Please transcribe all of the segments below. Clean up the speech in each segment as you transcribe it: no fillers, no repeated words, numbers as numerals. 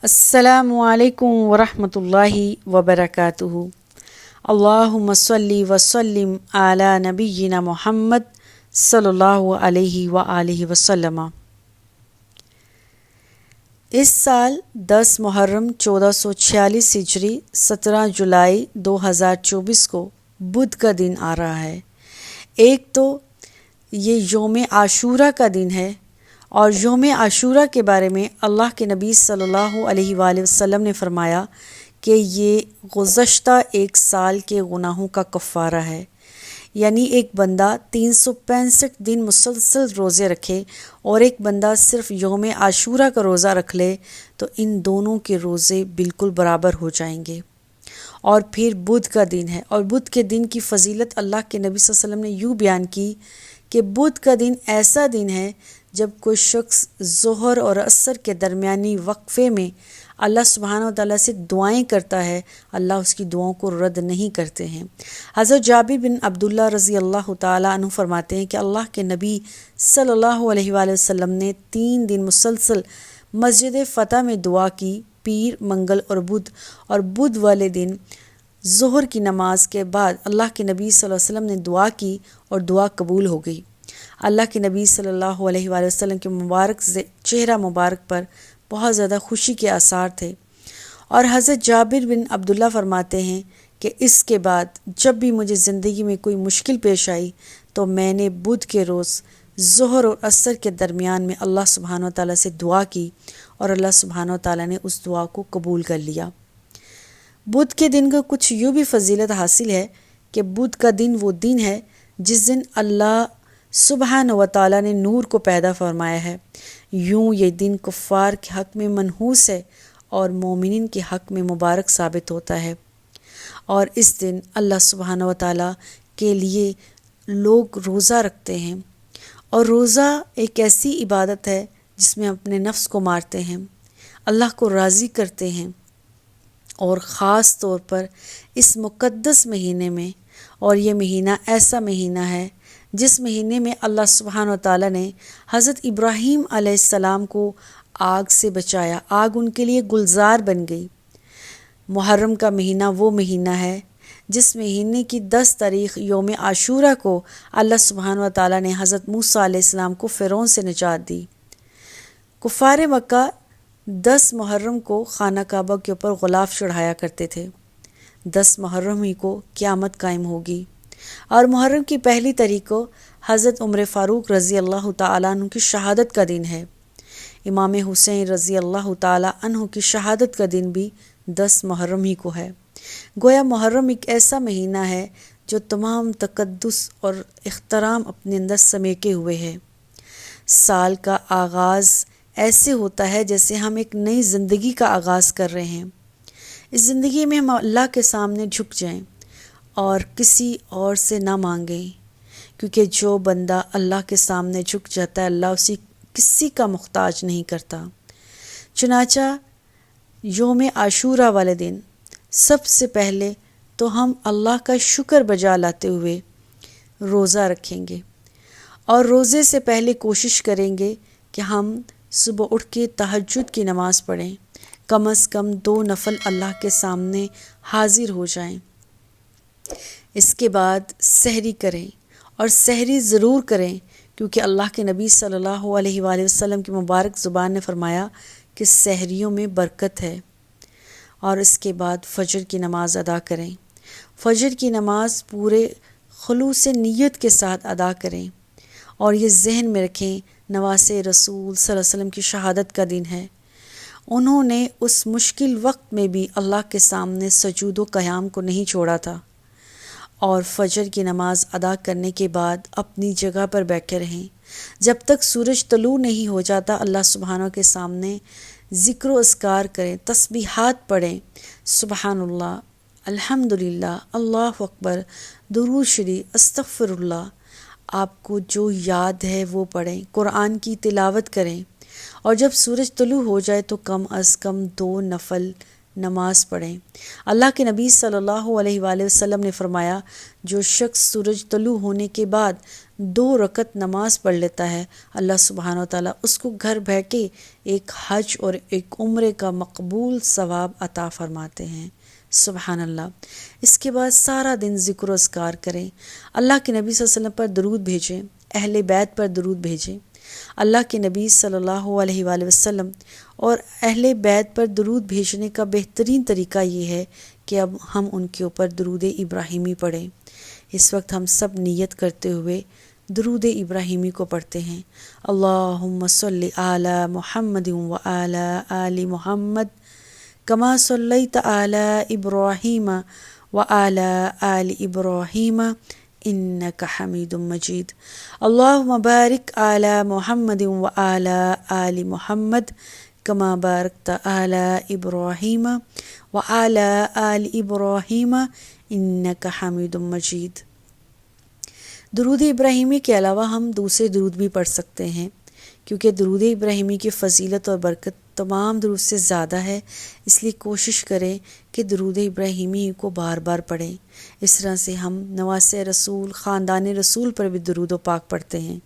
السلام علیکم ورحمۃ اللہ وبرکاتہ۔ اللہم صلی وسلم علی نبینا محمد صلی اللہ علیہ وآلہ وسلم۔ اس سال 10 محرم 1446 ہجری 17 جولائی 2024 کو بدھ کا دن آ رہا ہے۔ ایک تو یہ یوم عاشورہ کا دن ہے، اور یوم عاشورہ کے بارے میں اللہ کے نبی صلی اللہ علیہ وآلہ وسلم نے فرمایا کہ یہ گزشتہ ایک سال کے گناہوں کا کفارہ ہے، یعنی ایک بندہ 365 دن مسلسل روزے رکھے اور ایک بندہ صرف یوم عاشورہ کا روزہ رکھ لے تو ان دونوں کے روزے بالکل برابر ہو جائیں گے۔ اور پھر بدھ کا دن ہے، اور بدھ کے دن کی فضیلت اللہ کے نبی صلی اللہ علیہ وسلم نے یوں بیان کی کہ بدھ کا دن ایسا دن ہے جب کوئی شخص ظہر اور عصر کے درمیانی وقفے میں اللہ سبحانہ و تعالیٰ سے دعائیں کرتا ہے، اللہ اس کی دعاؤں کو رد نہیں کرتے ہیں۔ حضرت جابر بن عبداللہ رضی اللہ تعالیٰ عنہ فرماتے ہیں کہ اللہ کے نبی صلی اللہ علیہ وآلہ وسلم نے 3 دن مسلسل مسجد فتح میں دعا کی، پیر، منگل اور بدھ والے دن ظہر کی نماز کے بعد اللہ کے نبی صلی اللہ علیہ وسلم نے دعا کی اور دعا قبول ہو گئی۔ اللہ کے نبی صلی اللہ علیہ وآلہ وسلم کے مبارک چہرہ مبارک پر بہت زیادہ خوشی کے آثار تھے۔ اور حضرت جابر بن عبداللہ فرماتے ہیں کہ اس کے بعد جب بھی مجھے زندگی میں کوئی مشکل پیش آئی تو میں نے بدھ کے روز ظہر اور عصر کے درمیان میں اللہ سبحانہ و تعالیٰ سے دعا کی، اور اللہ سبحانہ و تعالیٰ نے اس دعا کو قبول کر لیا۔ بدھ کے دن کو کچھ یوں بھی فضیلت حاصل ہے کہ بدھ کا دن وہ دن ہے جس دن اللہ سبحانہ و تعالیٰ نے نور کو پیدا فرمایا ہے۔ یوں یہ دن کفار کے حق میں منحوس ہے اور مومنین کے حق میں مبارک ثابت ہوتا ہے۔ اور اس دن اللہ سبحانہ و تعالیٰ کے لیے لوگ روزہ رکھتے ہیں، اور روزہ ایک ایسی عبادت ہے جس میں اپنے نفس کو مارتے ہیں، اللہ کو راضی کرتے ہیں، اور خاص طور پر اس مقدس مہینے میں۔ اور یہ مہینہ ایسا مہینہ ہے جس مہینے میں اللہ سبحانہ و تعالیٰ نے حضرت ابراہیم علیہ السلام کو آگ سے بچایا، آگ ان کے لیے گلزار بن گئی۔ محرم کا مہینہ وہ مہینہ ہے جس مہینے کی 10 تاریخ یوم عاشورہ کو اللہ سبحانہ و تعالیٰ نے حضرت موسیٰ علیہ السلام کو فرعون سے نجات دی۔ کفار مکہ 10 محرم کو خانہ کعبہ کے اوپر غلاف چڑھایا کرتے تھے۔ 10 محرم ہی کو قیامت قائم ہوگی، اور محرم کی پہلی تاریخ کو حضرت عمر فاروق رضی اللہ تعالیٰ عنہ کی شہادت کا دن ہے۔ امام حسین رضی اللہ تعالیٰ عنہ کی شہادت کا دن بھی 10 محرم ہی کو ہے۔ گویا محرم ایک ایسا مہینہ ہے جو تمام تقدس اور احترام اپنے اندر سمیٹے ہوئے ہے۔ سال کا آغاز ایسے ہوتا ہے جیسے ہم ایک نئی زندگی کا آغاز کر رہے ہیں۔ اس زندگی میں ہم اللہ کے سامنے جھک جائیں اور کسی اور سے نہ مانگیں، کیونکہ جو بندہ اللہ کے سامنے جھک جاتا ہے اللہ اسی کسی کا محتاج نہیں کرتا۔ چنانچہ یوم عاشورہ والے دن سب سے پہلے تو ہم اللہ کا شکر بجا لاتے ہوئے روزہ رکھیں گے، اور روزے سے پہلے کوشش کریں گے کہ ہم صبح اٹھ کے تہجد کی نماز پڑھیں، کم از کم 2 نفل اللہ کے سامنے حاضر ہو جائیں۔ اس کے بعد سحری کریں، اور سحری ضرور کریں، کیونکہ اللہ کے نبی صلی اللہ علیہ وآلہ وسلم کی مبارک زبان نے فرمایا کہ سحریوں میں برکت ہے۔ اور اس کے بعد فجر کی نماز ادا کریں۔ فجر کی نماز پورے خلوص نیت کے ساتھ ادا کریں، اور یہ ذہن میں رکھیں نواسے رسول صلی اللہ علیہ وسلم کی شہادت کا دن ہے۔ انہوں نے اس مشکل وقت میں بھی اللہ کے سامنے سجود و قیام کو نہیں چھوڑا تھا، اور فجر کی نماز ادا کرنے کے بعد اپنی جگہ پر بیٹھے رہیں جب تک سورج طلوع نہیں ہو جاتا۔ اللہ سبحانہ کے سامنے ذکر و اذکار کریں، تسبیحات پڑھیں، سبحان اللہ، الحمدللہ، اللہ اکبر، درود شریف، استغفر اللہ، آپ کو جو یاد ہے وہ پڑھیں، قرآن کی تلاوت کریں، اور جب سورج طلوع ہو جائے تو کم از کم 2 نفل نماز پڑھیں۔ اللہ کے نبی صلی اللہ علیہ وآلہ وسلم نے فرمایا، جو شخص سورج طلوع ہونے کے بعد 2 رکعت نماز پڑھ لیتا ہے، اللہ سبحانہ وتعالیٰ اس کو گھر بیٹھے ایک حج اور ایک عمرے کا مقبول ثواب عطا فرماتے ہیں۔ سبحان اللہ۔ اس کے بعد سارا دن ذکر و اذکار کریں، اللہ کے نبی صلی اللہ علیہ وسلم پر درود بھیجیں، اہل بیت پر درود بھیجیں۔ اللہ کے نبی صلی اللہ علیہ وآلہ وسلم اور اہل بیت پر درود بھیجنے کا بہترین طریقہ یہ ہے کہ اب ہم ان کے اوپر درود ابراہیمی پڑھیں۔ اس وقت ہم سب نیت کرتے ہوئے درود ابراہیمی کو پڑھتے ہیں۔ اللہم صلی علی محمد وعلی آل محمد کما صلیت علی ابراہیم وعلی آل ابراہیم انک حمید مجید۔ اللہم بارک علی محمد وعلی آل محمد کما بارکت علی ابراہیم وعلی آل ابراہیم انک حمید مجید۔ درود ابراہیمی کے علاوہ ہم دوسرے درود بھی پڑھ سکتے ہیں، کیونکہ درود ابراہیمی کی فضیلت اور برکت تمام درود سے زیادہ ہے، اس لیے کوشش کریں کہ درود ابراہیمی کو بار بار پڑھیں۔ اس طرح سے ہم نواسہ رسول، خاندان رسول پر بھی درود و پاک پڑھتے ہیں،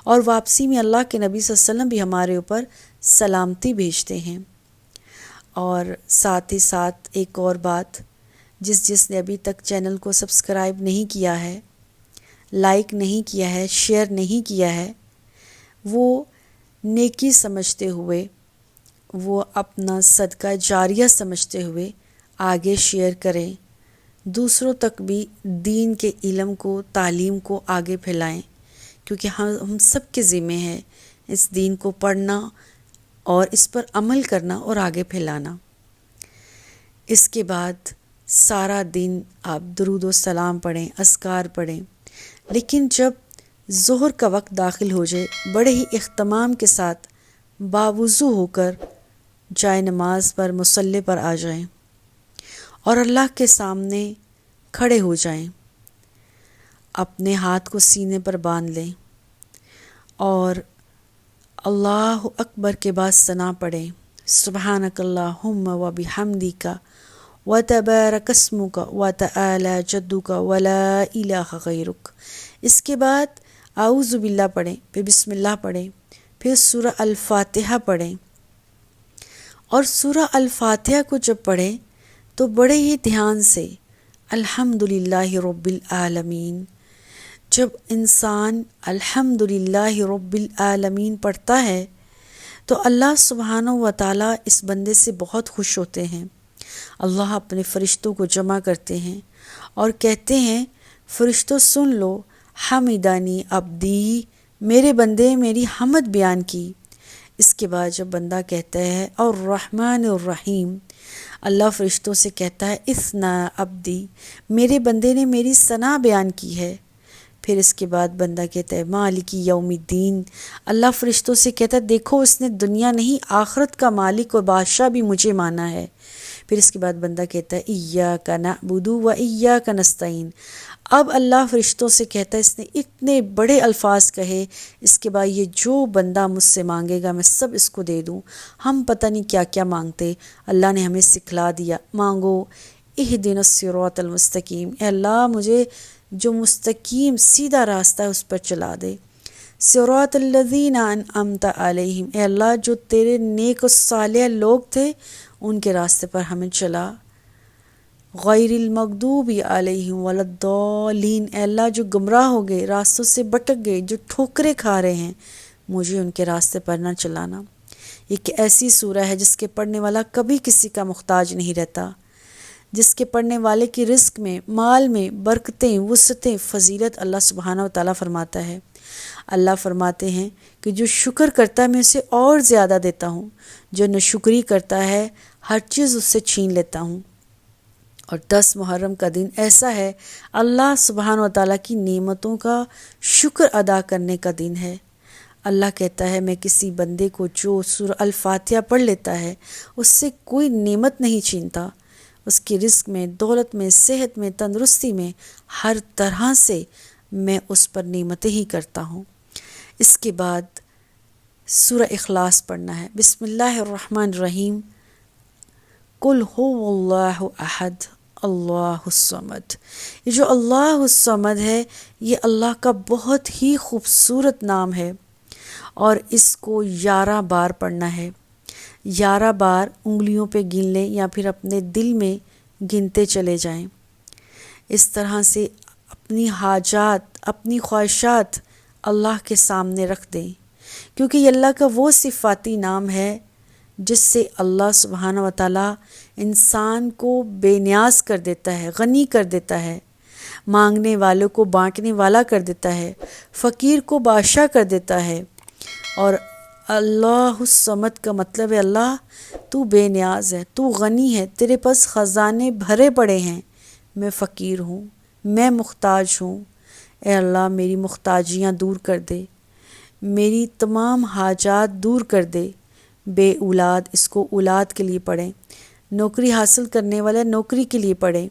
اور واپسی میں اللہ کے نبی صلی اللہ علیہ وسلم بھی ہمارے اوپر سلامتی بھیجتے ہیں۔ اور ساتھ ہی ساتھ ایک اور بات، جس نے ابھی تک چینل کو سبسکرائب نہیں کیا ہے، لائک نہیں کیا ہے، شیئر نہیں کیا ہے، وہ نیکی سمجھتے ہوئے، وہ اپنا صدقہ جاریہ سمجھتے ہوئے آگے شیئر کریں، دوسروں تک بھی دین کے علم کو، تعلیم کو آگے پھیلائیں، کیونکہ ہم سب کے ذمہ ہے اس دین کو پڑھنا اور اس پر عمل کرنا اور آگے پھیلانا۔ اس کے بعد سارا دن آپ درود و سلام پڑھیں، اذکار پڑھیں، لیکن جب ظہر کا وقت داخل ہو جائے، بڑے ہی اہتمام کے ساتھ باوضو ہو کر جائے نماز پر، مصلی پر آ جائیں اور اللہ کے سامنے کھڑے ہو جائیں، اپنے ہاتھ کو سینے پر باندھ لیں اور اللہ اکبر کے بعد ثنا پڑھیں، سبحانک اللہم و بحمدک وتبارک اسمک وتعالی جدک ولا الہ غیرک۔ اس کے بعد اعوذ باللہ پڑھیں، پھر بسم اللہ پڑھیں، پھر سورہ الفاتحہ پڑھیں، اور سورہ الفاتحہ کو جب پڑھیں تو بڑے ہی دھیان سے الحمدللہ رب العالمین، جب انسان الحمدللہ رب العالمین پڑھتا ہے تو اللہ سبحانہ و تعالیٰ اس بندے سے بہت خوش ہوتے ہیں۔ اللہ اپنے فرشتوں کو جمع کرتے ہیں اور کہتے ہیں، فرشتوں سن لو، حمدانی عبدی، میرے بندے میری حمد بیان کی۔ اس کے بعد جب بندہ کہتا ہے الرحمن الرحیم، اللہ فرشتوں سے کہتا ہے اثنا عبدی، میرے بندے نے میری ثنا بیان کی ہے۔ پھر اس کے بعد بندہ کہتا ہے مالک یوم الدین، اللہ فرشتوں سے کہتا ہے دیکھو اس نے دنیا نہیں آخرت کا مالک اور بادشاہ بھی مجھے مانا ہے۔ پھر اس کے بعد بندہ کہتا ہے ایاک نعبد و ایاک نستعین، اب اللہ فرشتوں سے کہتا ہے اس نے اتنے بڑے الفاظ کہے، اس کے بعد یہ جو بندہ مجھ سے مانگے گا میں سب اس کو دے دوں۔ ہم پتہ نہیں کیا کیا مانگتے، اللہ نے ہمیں سکھلا دیا، مانگو اہدنا الصراط المستقیم، اے اللہ مجھے جو مستقیم سیدھا راستہ ہے اس پر چلا دے۔ صراط الذین انعمت علیہم، اے اللہ جو تیرے نیک و صالح لوگ تھے ان کے راستے پر ہمیں چلا۔ غیر المغضوب علیہم ولا الضالین، اے اللہ جو گمراہ ہو گئے، راستوں سے بھٹک گئے، جو ٹھوکریں کھا رہے ہیں، مجھے ان کے راستے پر نہ چلانا۔ ایک ایسی سورہ ہے جس کے پڑھنے والا کبھی کسی کا محتاج نہیں رہتا، جس کے پڑھنے والے کی رزق میں، مال میں برکتیں، وسعتیں، فضیلت اللہ سبحانہ و تعالیٰ فرماتا ہے۔ اللہ فرماتے ہیں کہ جو شکر کرتا ہے میں اسے اور زیادہ دیتا ہوں، جو ناشکری کرتا ہے ہر چیز اس سے چھین لیتا ہوں۔ اور 10 محرم کا دن ایسا ہے، اللہ سبحانہ و تعالیٰ کی نعمتوں کا شکر ادا کرنے کا دن ہے۔ اللہ کہتا ہے میں کسی بندے کو جو سورہ الفاتحہ پڑھ لیتا ہے اس سے کوئی نعمت نہیں چھینتا، اس کی رزق میں، دولت میں، صحت میں، تندرستی میں، ہر طرح سے میں اس پر نعمتیں ہی کرتا ہوں۔ اس کے بعد سورہ اخلاص پڑھنا ہے، بسم اللہ الرحمن الرحیم، قل هو اللہ احد اللہ الصمد. یہ جو اللہ الصمد ہے یہ اللہ کا بہت ہی خوبصورت نام ہے، اور اس کو 11 بار پڑھنا ہے. 11 بار انگلیوں پہ گن لیں یا پھر اپنے دل میں گنتے چلے جائیں. اس طرح سے اپنی حاجات، اپنی خواہشات اللہ کے سامنے رکھ دیں، کیونکہ یہ اللہ کا وہ صفاتی نام ہے جس سے اللہ سبحانہ و تعالیٰ انسان کو بے نیاز کر دیتا ہے، غنی کر دیتا ہے، مانگنے والوں کو بانٹنے والا کر دیتا ہے، فقیر کو بادشاہ کر دیتا ہے. اور اللہ الصمد کا مطلب ہے اللہ تو بے نیاز ہے، تو غنی ہے، تیرے پاس خزانے بھرے پڑے ہیں، میں فقیر ہوں، میں محتاج ہوں. اے اللہ میری محتاجیاں دور کر دے، میری تمام حاجات دور کر دے. بے اولاد، اس کو اولاد کے لیے پڑھیں. نوکری حاصل کرنے والا نوکری کے لیے پڑھیں.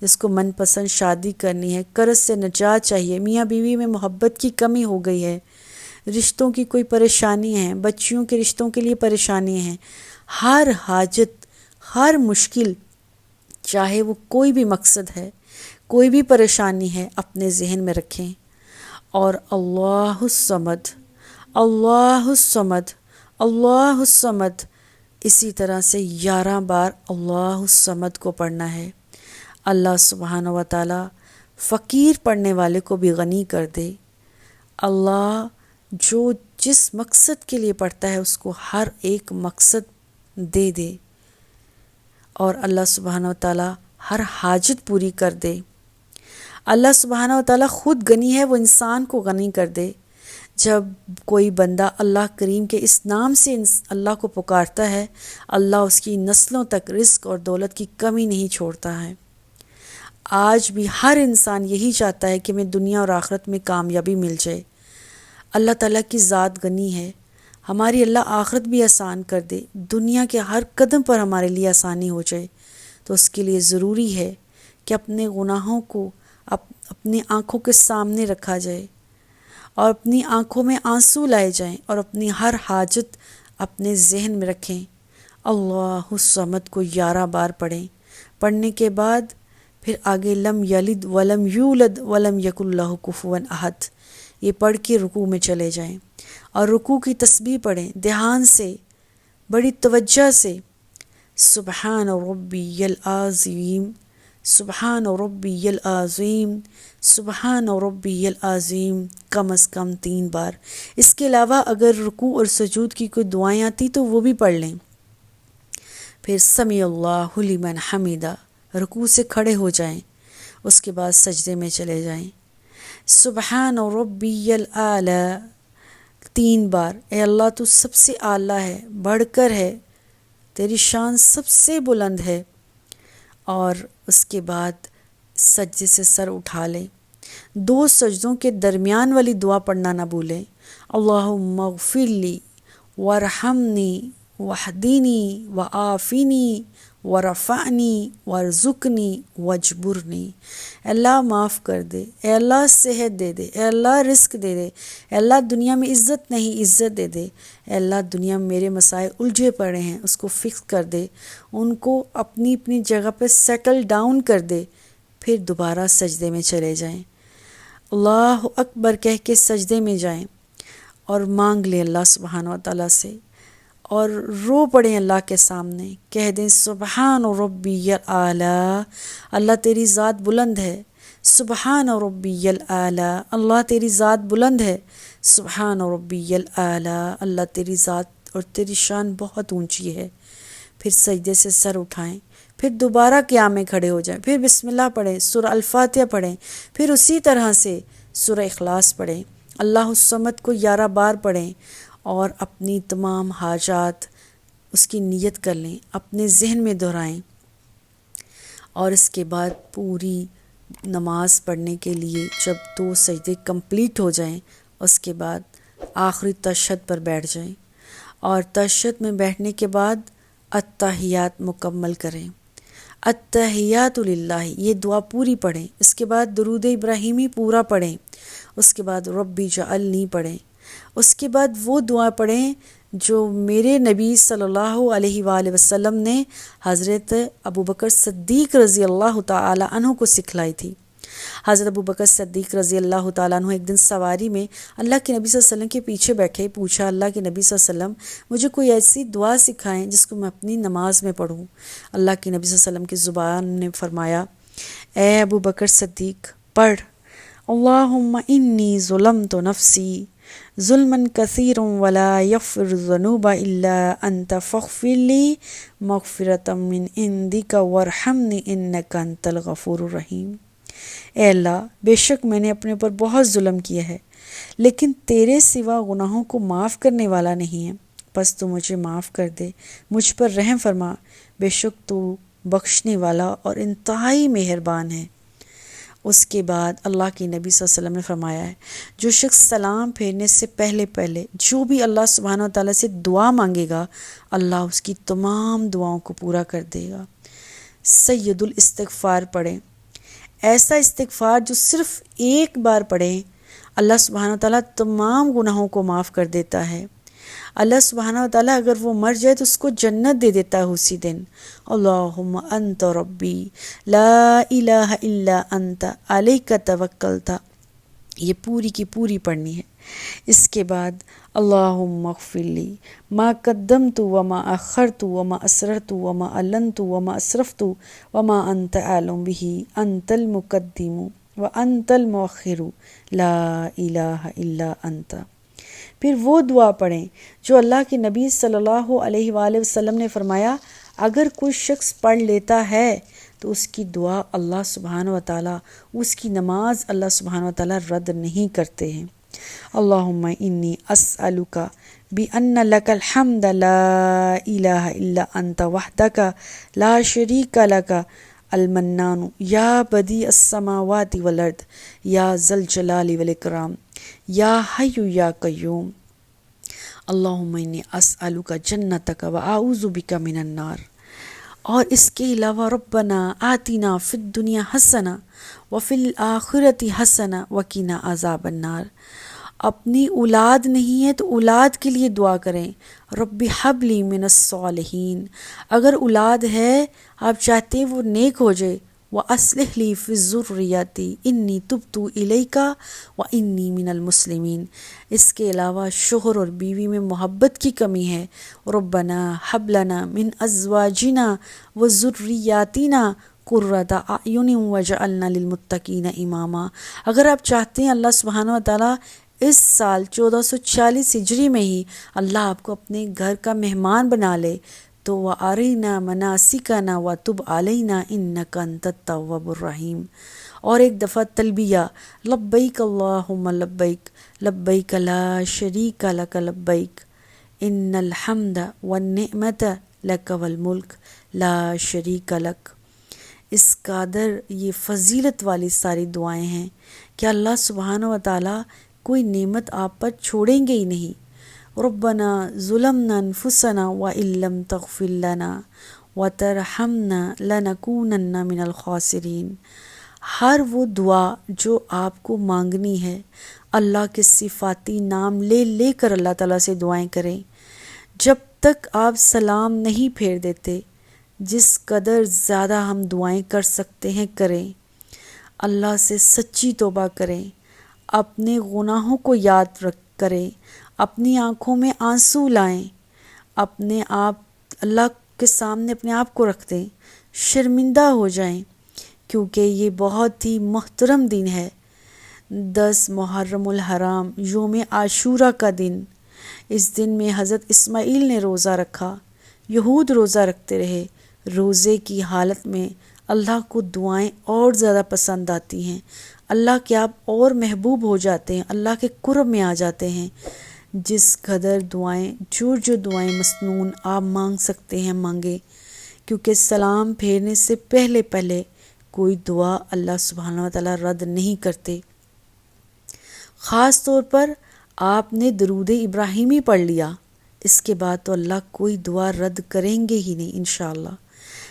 جس کو من پسند شادی کرنی ہے، قرض سے نجات چاہیے، میاں بیوی میں محبت کی کمی ہو گئی ہے، رشتوں کی کوئی پریشانی ہے، بچیوں کے رشتوں کے لیے پریشانی ہیں، ہر حاجت، ہر مشکل، چاہے وہ کوئی بھی مقصد ہے، کوئی بھی پریشانی ہے، اپنے ذہن میں رکھیں. اور اللہ الصمد، اللہ الصمد، اللہ الصمد، اسی طرح سے 11 بار اللہ الصمد کو پڑھنا ہے. اللہ سبحانہ و تعالیٰ فقیر پڑھنے والے کو بھی غنی کر دے. اللہ جو جس مقصد کے لیے پڑھتا ہے اس کو ہر ایک مقصد دے دے، اور اللہ سبحانہ و تعالیٰ ہر حاجت پوری کر دے. اللہ سبحانہ و تعالیٰ خود غنی ہے، وہ انسان کو غنی کر دے. جب کوئی بندہ اللہ کریم کے اس نام سے اللہ کو پکارتا ہے، اللہ اس کی نسلوں تک رزق اور دولت کی کمی نہیں چھوڑتا ہے. آج بھی ہر انسان یہی چاہتا ہے کہ میں دنیا اور آخرت میں کامیابی مل جائے. اللہ تعالیٰ کی ذات غنی ہے، ہماری اللہ آخرت بھی آسان کر دے، دنیا کے ہر قدم پر ہمارے لیے آسانی ہو جائے. تو اس کے لیے ضروری ہے کہ اپنے گناہوں کو اپنی آنکھوں کے سامنے رکھا جائے، اور اپنی آنکھوں میں آنسو لائے جائیں، اور اپنی ہر حاجت اپنے ذہن میں رکھیں. اللہ الصمد کو 11 بار پڑھیں. پڑھنے کے بعد پھر آگے لم یلد ولم یولد ولم یکن لہ کفوا احد، یہ پڑھ کے رکوع میں چلے جائیں، اور رکوع کی تسبیح پڑھیں دھیان سے، بڑی توجہ سے. سبحان ربی العظیم، سبحان ربی العظیم، سبحان ربی العظیم، کم از کم 3 بار. اس کے علاوہ اگر رکوع اور سجود کی کوئی دعائیں آتی تو وہ بھی پڑھ لیں. پھر سمیع اللہ لمن حمیدہ، رکوع سے کھڑے ہو جائیں، اس کے بعد سجدے میں چلے جائیں. سبحان ربی الاعلی 3 بار. اے اللہ تو سب سے اعلیٰ ہے، بڑھ کر ہے، تیری شان سب سے بلند ہے. اور اس کے بعد سجدے سے سر اٹھا لیں. 2 سجدوں کے درمیان والی دعا پڑھنا نہ بھولیں. اللہم اغفر لی وارحمنی واہدنی وعافنی ورفعنی وارزقنی واجبرنی. اللہ معاف کر دے، اے اللہ صحت دے دے، اے اللہ رزق دے دے، اے اللہ دنیا میں عزت نہیں عزت دے دے، اے اللہ دنیا میں میرے مسائل الجھے پڑے ہیں اس کو فکس کر دے، ان کو اپنی اپنی جگہ پہ سیٹل ڈاؤن کر دے. پھر دوبارہ سجدے میں چلے جائیں، اللہ اکبر کہہ کے سجدے میں جائیں، اور مانگ لیں اللہ سبحانہ و تعالیٰ سے، اور رو پڑیں اللہ کے سامنے، کہہ دیں سبحان ربی الاعلی، اللہ تیری ذات بلند ہے. سبحان ربی الاعلی، اللہ تیری ذات بلند ہے. سبحان ربی الاعلی، اللہ تیری ذات اور تیری شان بہت اونچی ہے. پھر سجدے سے سر اٹھائیں، پھر دوبارہ قیام میں کھڑے ہو جائیں، پھر بسم اللہ پڑھیں، سورہ الفاتحہ پڑھیں، پھر اسی طرح سے سورہ اخلاص پڑھیں. اللہ الصمد کو 11 بار پڑھیں، اور اپنی تمام حاجات اس کی نیت کر لیں، اپنے ذہن میں دہرائیں. اور اس کے بعد پوری نماز پڑھنے کے لیے جب 2 سجدے کمپلیٹ ہو جائیں، اس کے بعد آخری تشہد پر بیٹھ جائیں، اور تشہد میں بیٹھنے کے بعد التحیات مکمل کریں. التحیات للہ، یہ دعا پوری پڑھیں. اس کے بعد درود ابراہیمی پورا پڑھیں. اس کے بعد ربی جعلنی پڑھیں. اس کے بعد وہ دعا پڑھیں جو میرے نبی صلی اللہ علیہ وآلہ وسلم نے حضرت ابوبکر صدیق رضی اللہ تعالی عنہ کو سکھلائی تھی۔ حضرت ابوبکر صدیق رضی اللہ تعالیٰ عنہ ایک دن سواری میں اللہ کے نبی صلی اللہ علیہ وسلم کے پیچھے بیٹھے، پوچھا اللہ کے نبی صلی اللہ علیہ وسلم مجھے کوئی ایسی دعا سکھائیں جس کو میں اپنی نماز میں پڑھوں۔ اللہ کے نبی صلی اللہ علیہ وسلم کی زبان نے فرمایا، اے ابوبکر صدیق پڑھ، اللہم انی ظلمت نفسی ظلما کثیرا ولا یغفر الذنوب الا انت فاغفر لی مغفرۃ من عندک وارحمنی انک انت الغفور الرحیم۔ اے اللہ، بے شک میں نے اپنے اوپر بہت ظلم کیا ہے، لیکن تیرے سوا گناہوں کو معاف کرنے والا نہیں ہے، بس تو مجھے معاف کر دے، مجھ پر رحم فرما، بے شک تو بخشنے والا اور انتہائی مہربان ہے۔ اس کے بعد اللہ کے نبی صلی اللہ علیہ وسلم نے فرمایا ہے، جو شخص سلام پھیرنے سے پہلے جو بھی اللہ سبحانہ و تعالیٰ سے دعا مانگے گا، اللہ اس کی تمام دعاؤں کو پورا کر دے گا۔ سید الاستغفار پڑھیں، ایسا استغفار جو صرف ایک بار پڑھیں اللہ سبحانہ و تعالیٰ تمام گناہوں کو معاف کر دیتا ہے۔ اللہ سبحانہ و تعالیٰ اگر وہ مر جائے تو اس کو جنت دے دیتا ہے اسی دن۔ اللہم انت ربی لا الہ الا انت علیک توکلت، یہ پوری کی پوری پڑھنی ہے۔ اس کے بعد اللہم اغفر لی ما قدمت وما اخرت وما اسررت وما اعلنت وما اسرفت وما انت اعلم به انت المقدم وانت المؤخر لا الہ الا انت۔ پھر وہ دعا پڑھیں جو اللہ کے نبی صلی اللہ علیہ وآلہ وسلم نے فرمایا، اگر کوئی شخص پڑھ لیتا ہے تو اس کی دعا اللہ سبحانہ و تعالیٰ، اس کی نماز اللہ سبحانہ و تعالیٰ رد نہیں کرتے ہیں۔ اللہم انی اسألک بأن لک الحمد لا الہ الا انت وحدک لا شریک لک المنان یا بدیع السماوات والارض یا ذا الجلال والاکرام یا حی یا قیوم۔ اللہم انی اسألک جنتک واعوذ بک من النار۔ اور اس کے علاوہ ربنا آتنا فی الدنیا حسنہ وفی الآخرۃ حسنہ وقنا عذاب النار۔ اپنی اولاد نہیں ہے تو اولاد کے لیے دعا کریں، رب حب لی من الصالحین۔ اگر اولاد ہے آپ چاہتے ہیں وہ نیک ہو جائے، وَأَصْلِحْ لِي فِي ذُرِّيَّتِي إِنِّي تُبْتُ إِلَيْكَ وَإِنِّي مِنَ الْمُسْلِمِينَ۔ اس کے علاوہ شوہر اور بیوی میں محبت کی کمی ہے، ربنا حب لنا من ازواجنا وذریاتنا قرۃ اعین وجعلنا للمتقین اماما۔ اگر آپ چاہتے ہیں اللہ سبحانہ و تعالیٰ اس سال 1446 ہجری میں ہی اللہ آپ کو اپنے گھر کا مہمان بنا لے تو وَأَرِنَا مَنَاسِكَنَا وَتُبْ عَلَيْنَا إِنَّكَ أَنْتَ التَّوَّابُ الرَّحِيمُ۔ اور ایک دفعہ تلبیہ، لبیک اللہم لبیک لبیک لا شریک لک لبیک ان الحمد والنعمت لک والملک لا شریک لک۔ اس قادر یہ فضیلت والی ساری دعائیں ہیں کہ اللہ سبحانہ و تعالیٰ کوئی نعمت آپ پر چھوڑیں گے ہی نہیں۔ ربنا ظلمنا انفسنا وان لم تغفر لنا وترحمنا لنکونن من الخاسرین۔ ہر وہ دعا جو آپ کو مانگنی ہے اللہ کے صفاتی نام لے لے کر اللہ تعالیٰ سے دعائیں کریں۔ جب تک آپ سلام نہیں پھیر دیتے، جس قدر زیادہ ہم دعائیں کر سکتے ہیں کریں، اللہ سے سچی توبہ کریں، اپنے گناہوں کو یاد کریں، اپنی آنکھوں میں آنسو لائیں، اپنے آپ اللہ کے سامنے اپنے آپ کو رکھ دیں، شرمندہ ہو جائیں، کیونکہ یہ بہت ہی محترم دن ہے۔ 10 محرم الحرام یوم عاشورہ کا دن، اس دن میں حضرت اسماعیل نے روزہ رکھا، یہود روزہ رکھتے رہے۔ روزے کی حالت میں اللہ کو دعائیں اور زیادہ پسند آتی ہیں، اللہ کے آپ اور محبوب ہو جاتے ہیں، اللہ کے قرب میں آ جاتے ہیں۔ جس قدر دعائیں جو دعائیں مسنون آپ مانگ سکتے ہیں مانگیں، کیونکہ سلام پھیرنے سے پہلے کوئی دعا اللہ سبحانہ و تعالیٰ رد نہیں کرتے۔ خاص طور پر آپ نے درود ابراہیمی پڑھ لیا، اس کے بعد تو اللہ کوئی دعا رد کریں گے ہی نہیں انشاءاللہ۔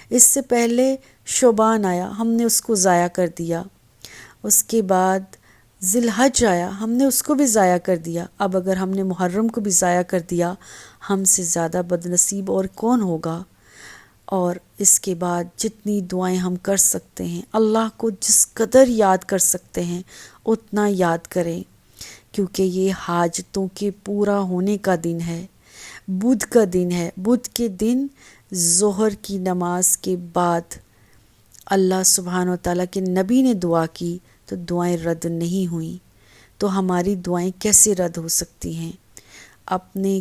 اس سے پہلے شعبان آیا، ہم نے اس کو ضائع کر دیا۔ اس کے بعد ذی الحج آیا، ہم نے اس کو بھی ضائع کر دیا، اب اگر ہم نے محرم کو بھی ضائع کر دیا، ہم سے زیادہ بد نصیب اور کون ہوگا؟ اور اس کے بعد جتنی دعائیں ہم کر سکتے ہیں، اللہ کو جس قدر یاد کر سکتے ہیں اتنا یاد کریں، کیونکہ یہ حاجتوں کے پورا ہونے کا دن ہے، بدھ کا دن ہے۔ بدھ کے دن ظہر کی نماز کے بعد اللہ سبحانہ و تعالیٰ کے نبی نے دعا کی تو دعائیں رد نہیں ہوئیں، تو ہماری دعائیں کیسے رد ہو سکتی ہیں؟ اپنے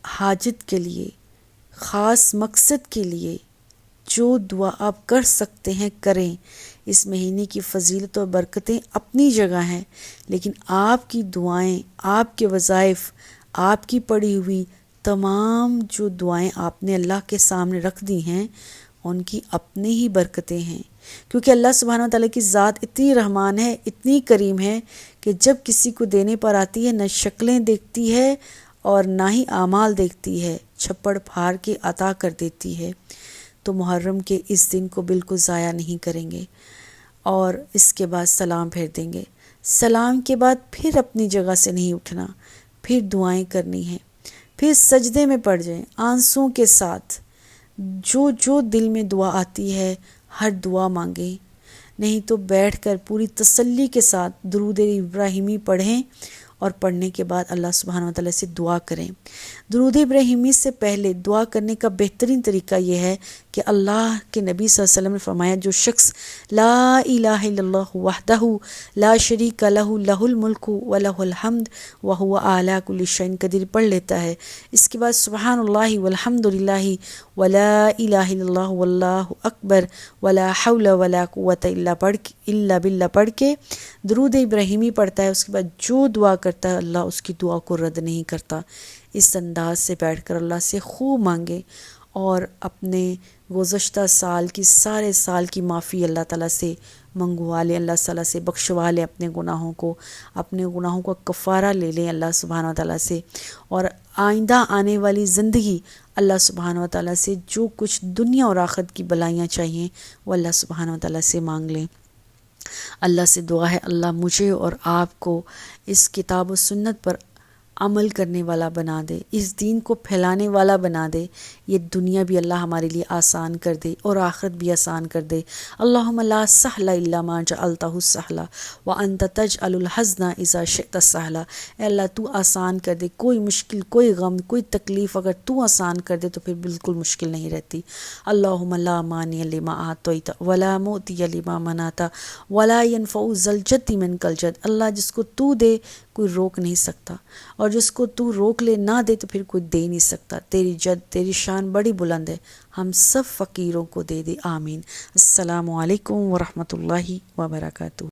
حاجت کے لیے، خاص مقصد کے لیے جو دعا آپ کر سکتے ہیں کریں۔ اس مہینے کی فضیلت اور برکتیں اپنی جگہ ہیں، لیکن آپ کی دعائیں، آپ کے وظائف، آپ کی پڑھی ہوئی تمام جو دعائیں آپ نے اللہ کے سامنے رکھ دی ہیں ان کی اپنی ہی برکتیں ہیں، کیونکہ اللہ سبحانہ وتعالیٰ کی ذات اتنی رحمان ہے، اتنی کریم ہے کہ جب کسی کو دینے پر آتی ہے نہ شکلیں دیکھتی ہے اور نہ ہی اعمال دیکھتی ہے، چھپڑ پھاڑ کے عطا کر دیتی ہے۔ تو محرم کے اس دن کو بالکل ضائع نہیں کریں گے، اور اس کے بعد سلام پھیر دیں گے۔ سلام کے بعد پھر اپنی جگہ سے نہیں اٹھنا، پھر دعائیں کرنی ہیں، پھر سجدے میں پڑ جائیں آنسوں کے ساتھ، جو دل میں دعا آتی ہے ہر دعا مانگیں، نہیں تو بیٹھ کر پوری تسلی کے ساتھ درود ابراہیمی پڑھیں، اور پڑھنے کے بعد اللہ سبحانہ و تعالیٰ سے دعا کریں۔ درود ابراہیمی سے پہلے دعا کرنے کا بہترین طریقہ یہ ہے کہ اللہ کے نبی صلی اللہ علیہ وسلم نے فرمایا جو شخص لا الہ الا اللہ وحدہ لا شریک لہ لہ الملک ولہ الحمد وہو علی کل شیء قدیر پڑھ لیتا ہے، اس کے بعد سبحان اللہ والحمد للہ ولا الہ الا اللہ واللہ اکبر ولا حول ولا قوۃ الا باللہ پڑھ کے درود ابراہیمی پڑھتا ہے، اس کے بعد جو دعا کرتا ہے اللہ اس کی دعا کو رد نہیں کرتا۔ اس انداز سے بیٹھ کر اللہ سے خوب مانگے، اور اپنے گزشتہ سال کی سارے سال کی معافی اللہ تعالیٰ سے منگوا لیں، اللہ تعالیٰ سے بخشوا لیں اپنے گناہوں کو کفارہ لے لیں اللہ سبحانہ و تعالیٰ سے، اور آئندہ آنے والی زندگی اللہ سبحانہ و تعالیٰ سے جو کچھ دنیا اور آخرت کی بلائیاں چاہیے وہ اللہ سبحانہ و تعالیٰ سے مانگ لیں۔ اللہ سے دعا ہے اللہ مجھے اور آپ کو اس کتاب و سنت پر عمل کرنے والا بنا دے، اس دین کو پھیلانے والا بنا دے، یہ دنیا بھی اللہ ہمارے لیے آسان کر دے اور آخرت بھی آسان کر دے۔ اللہم لا سہل الا ما جعلتہ سہلا وانت تجعل الحزن اذا شئت سہلا۔ اے اللہ تو آسان کر دے، کوئی مشکل، کوئی غم، کوئی تکلیف اگر تو آسان کر دے تو پھر بالکل مشکل نہیں رہتی۔ اللہم لا مانع لما اعطیت ولا معطی لما منعت ولا ينفع ذا الجد منک الجد۔ اللہ جس کو تو دے کوئی روک نہیں سکتا، اور جس کو تو روک لے نہ دے تو پھر کوئی دے نہیں سکتا۔ تیری جد، تیری شان بڑی بلند ہے، ہم سب فقیروں کو دے دے، آمین۔ السلام علیکم ورحمۃ اللہ وبرکاتہ۔